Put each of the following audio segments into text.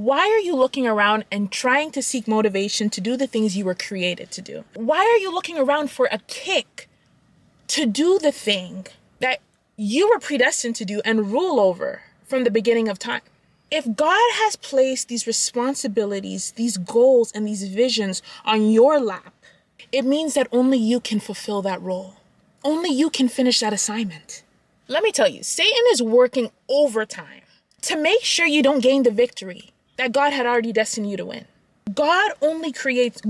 Why are you looking around and trying to seek motivation to do the things you were created to do? Why are you looking around for a kick to do the thing that you were predestined to do and rule over from the beginning of time? If God has placed these responsibilities, these goals, and these visions on your lap, it means that only you can fulfill that role. Only you can finish that assignment. Let me tell you, Satan is working overtime to make sure you don't gain the victory that God had already destined you to win. God only creates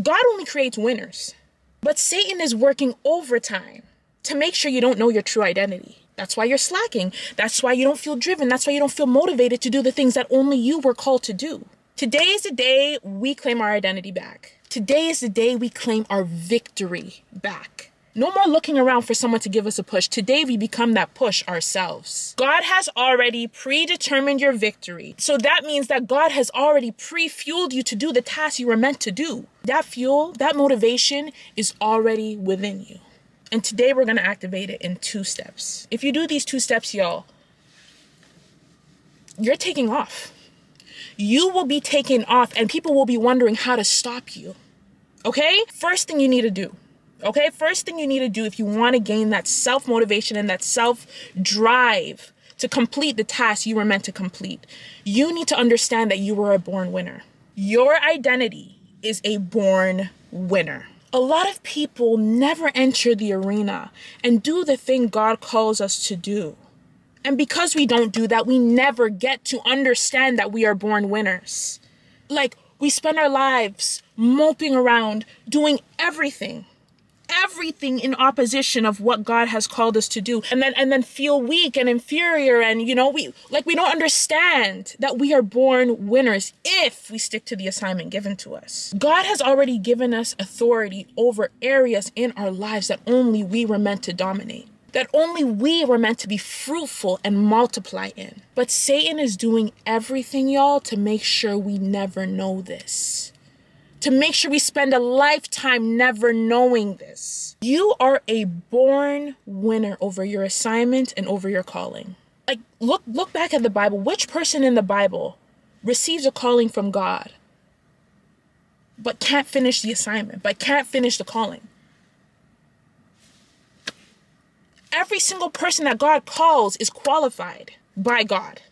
winners. But Satan is working overtime to make sure you don't know your true identity. That's why you're slacking. That's why you don't feel driven. That's why you don't feel motivated to do the things that only you were called to do. Today is the day we claim our identity back. Today is the day we claim our victory back. No more looking around for someone to give us a push. Today we become that push ourselves. God has already predetermined your victory. So that means that God has already pre-fueled you to do the task you were meant to do. That fuel, that motivation is already within you. And today we're going to activate it in 2 steps. If you do these 2 steps, y'all, you're taking off. You will be taking off and people will be wondering how to stop you. Okay? First thing you need to do. Okay? First thing you need to do if you want to gain that self-motivation and that self-drive to complete the task you were meant to complete, you need to understand that you were a born winner. Your identity is a born winner. A lot of people never enter the arena and do the thing God calls us to do. And because we don't do that, we never get to understand that we are born winners. Like, we spend our lives moping around, doing everything in opposition of what God has called us to do, and then feel weak and inferior, and we don't understand that we are born winners if we stick to the assignment given to us. God has already given us authority over areas in our lives that only we were meant to dominate, that only we were meant to be fruitful and multiply in. But Satan is doing everything, y'all, to make sure we never know this. To make sure we spend a lifetime never knowing this. You are a born winner over your assignment and over your calling. Like, look back at the Bible. Which person in the Bible receives a calling from God, but can't finish the assignment, but can't finish the calling? Every single person that God calls is qualified by God.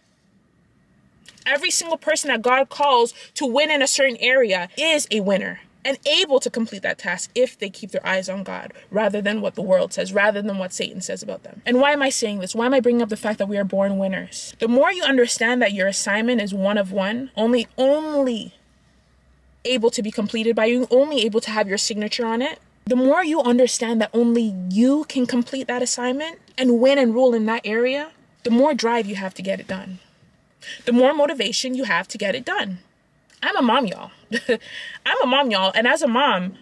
Every single person that God calls to win in a certain area is a winner and able to complete that task if they keep their eyes on God rather than what the world says, rather than what Satan says about them. And why am I saying this? Why am I bringing up the fact that we are born winners? The more you understand that your assignment is one of one, only able to be completed by you, only able to have your signature on it, the more you understand that only you can complete that assignment and win and rule in that area, the more drive you have to get it done. The more motivation you have to get it done. I'm a mom, y'all. And as a mom,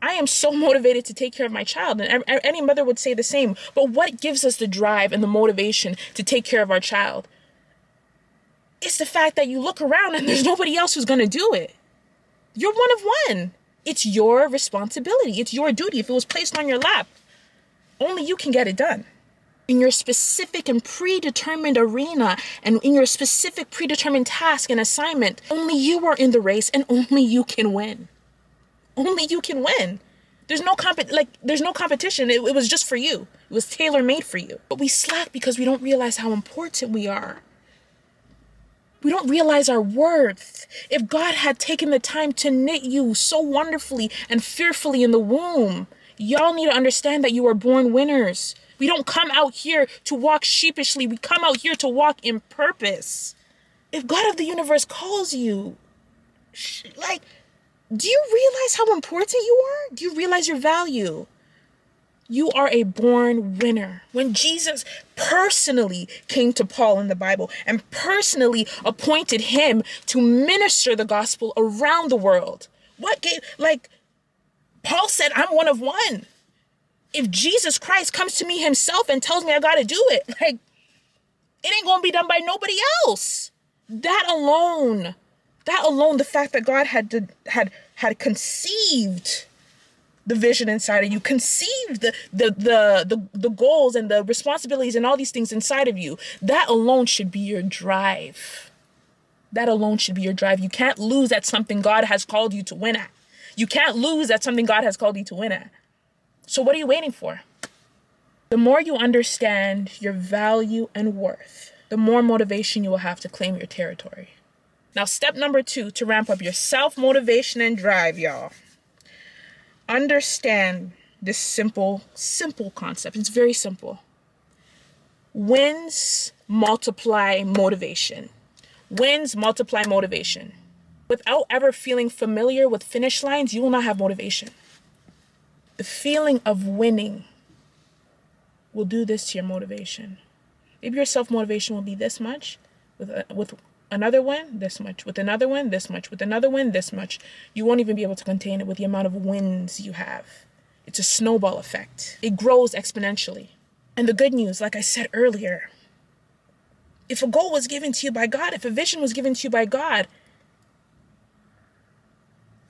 I am so motivated to take care of my child. And any mother would say the same. But what gives us the drive and the motivation to take care of our child? It's the fact that you look around and there's nobody else who's going to do it. You're one of one. It's your responsibility. It's your duty. If it was placed on your lap, only you can get it done. In your specific and predetermined arena and in your specific predetermined task and assignment, only you are in the race and only you can win. Only you can win. There's no competition. It was just for you. It was tailor-made for you. But we slack because we don't realize how important we are. We don't realize our worth. If God had taken the time to knit you so wonderfully and fearfully in the womb, y'all need to understand that you are born winners. We don't come out here to walk sheepishly. We come out here to walk in purpose. If God of the universe calls you, do you realize how important you are? Do you realize your value? You are a born winner. When Jesus personally came to Paul in the Bible and personally appointed him to minister the gospel around the world, Paul said, I'm one of one. If Jesus Christ comes to me himself and tells me I got to do it, it ain't going to be done by nobody else. That alone, the fact that God had conceived the vision inside of you, conceived the goals and the responsibilities and all these things inside of you, that alone should be your drive. That alone should be your drive. You can't lose at something God has called you to win at. You can't lose at something God has called you to win at. So what are you waiting for? The more you understand your value and worth, the more motivation you will have to claim your territory. Now, step number 2 to ramp up your self-motivation and drive, y'all. Understand this simple concept. It's very simple. Wins multiply motivation. Wins multiply motivation. Without ever feeling familiar with finish lines, you will not have motivation. The feeling of winning will do this to your motivation. Maybe your self-motivation will be this much, with another one, this much, with another one, this much, with another one, this much. You won't even be able to contain it with the amount of wins you have. It's a snowball effect. It grows exponentially. And the good news, like I said earlier, if a goal was given to you by God, if a vision was given to you by God,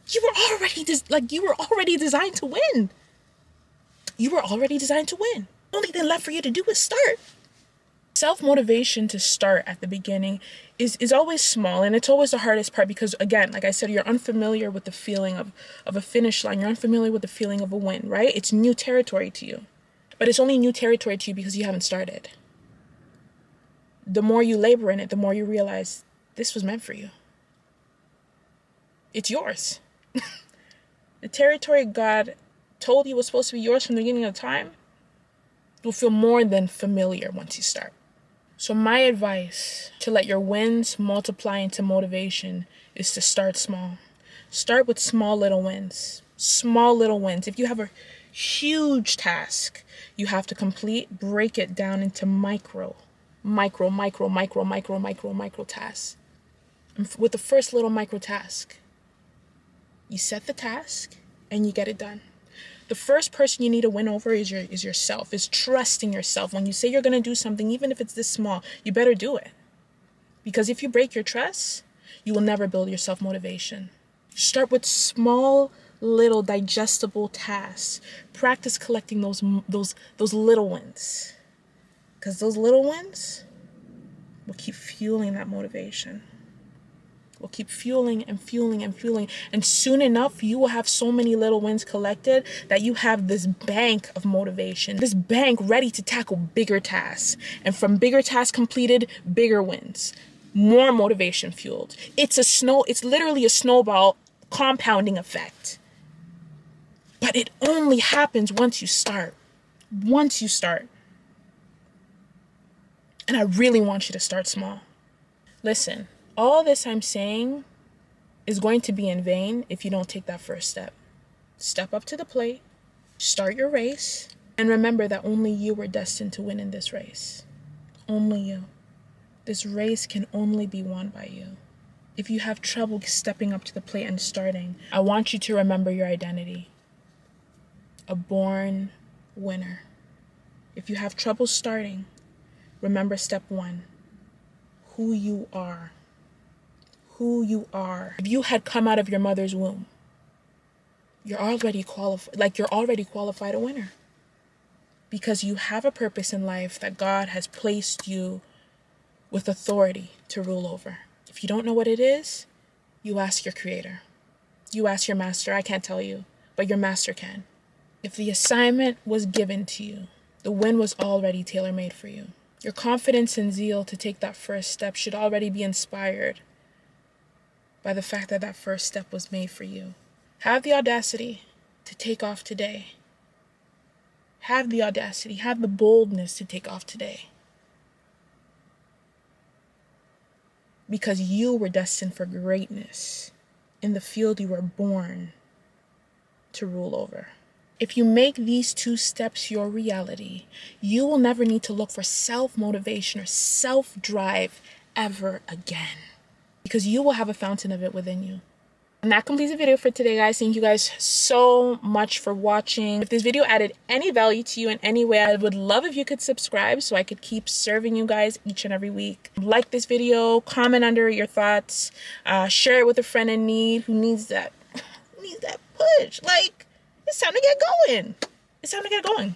you were already designed to win. You were already designed to win. Only thing left for you to do is start. Self-motivation to start at the beginning is always small, and it's always the hardest part because, again, like I said, you're unfamiliar with the feeling of a finish line. You're unfamiliar with the feeling of a win, right? It's new territory to you. But it's only new territory to you because you haven't started. The more you labor in it, the more you realize this was meant for you. It's yours. The territory God told you was supposed to be yours from the beginning of time will feel more than familiar once you start. So my advice to let your wins multiply into motivation is to start small. Start with small little wins. Small little wins. If you have a huge task you have to complete, break it down into micro tasks. And with the first little micro task, you set the task and you get it done. The first person you need to win over is yourself, is trusting yourself. When you say you're going to do something, even if it's this small, you better do it. Because if you break your trust, you will never build your self-motivation. Start with small, little, digestible tasks. Practice collecting those little wins. Because those little wins will keep fueling that motivation. Will keep fueling and fueling and fueling. And soon enough, you will have so many little wins collected that you have this bank of motivation, this bank ready to tackle bigger tasks. And from bigger tasks completed, bigger wins, more motivation fueled. It's literally a snowball compounding effect. But it only happens once you start. Once you start. And I really want you to start small. Listen. All this I'm saying is going to be in vain if you don't take that first step. Step up to the plate, start your race, and remember that only you were destined to win in this race. Only you. This race can only be won by you. If you have trouble stepping up to the plate and starting, I want you to remember your identity. A born winner. If you have trouble starting, remember step 1. Who you are. Who you are. If you had come out of your mother's womb, you're already qualified a winner. Because you have a purpose in life that God has placed you with authority to rule over. If you don't know what it is, you ask your creator. You ask your master. I can't tell you, but your master can. If the assignment was given to you, the win was already tailor-made for you. Your confidence and zeal to take that first step should already be inspired by the fact that that first step was made for you. Have the audacity to take off today. Have the audacity, have the boldness to take off today. Because you were destined for greatness in the field you were born to rule over. If you make these 2 steps your reality, you will never need to look for self-motivation or self-drive ever again. Because you will have a fountain of it within you. And that completes the video for today, guys. Thank you guys so much for watching. If this video added any value to you in any way, I would love if you could subscribe so I could keep serving you guys each and every week. Like this video, comment under your thoughts, share it with a friend in need who needs that push. Like, it's time to get going. It's time to get going.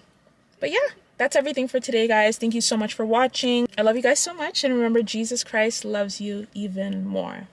But yeah. That's everything for today, guys. Thank you so much for watching. I love you guys so much. And remember, Jesus Christ loves you even more.